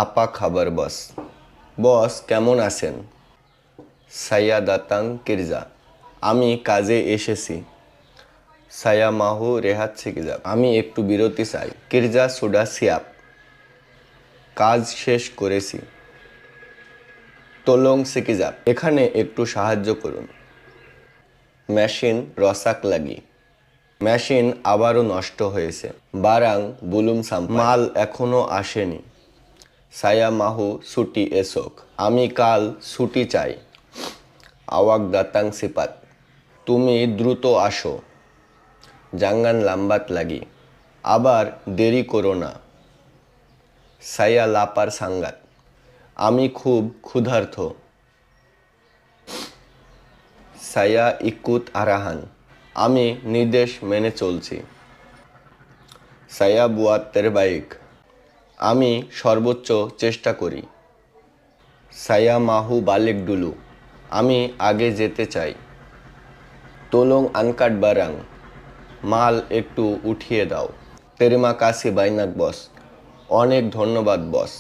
আপা খাবার বস। বস কেমন আছেন? সায়া দাতাং কিরজা। আমি কাজে এসেছি। সায়া মাহু রেহাত সিকিজাব। আমি একটু বিরতি চাই। কিরজা সুডা সিয়াপ। কাজ শেষ করেছি। তোলং সিকিজাব। এখানে একটু সাহায্য করুন। মেশিন রসাক লাগি। মেশিন আবারও নষ্ট হয়েছে। বারাং বুলুম সাম্পাই। মাল এখনো আসেনি। সায়া মাহু ছুটি এসোক। আমি কাল ছুটি চাই। আওয়াক দাতাং সিপাত। তুমি দ্রুত আসো। জাঙ্গান লাম্বাত লাগি। আবার দেরি করো না। সায়া লাপার সাঙ্গাত। আমি খুব ক্ষুধার্ত। সায়া ইকুত আরাহান। আমি নির্দেশ মেনে চলছি। সায়া বুয়াত তেরবাইক। আমি সর্বোচ্চ চেষ্টা করি। সায়া মাহু বালিক ডুলু। আমি আগে যেতে চাই। তোলং আনকাট বারাং। মাল একটু উঠিয়ে দাও। তেরিমা কাশি বাইনাক বস। অনেক ধন্যবাদ বস।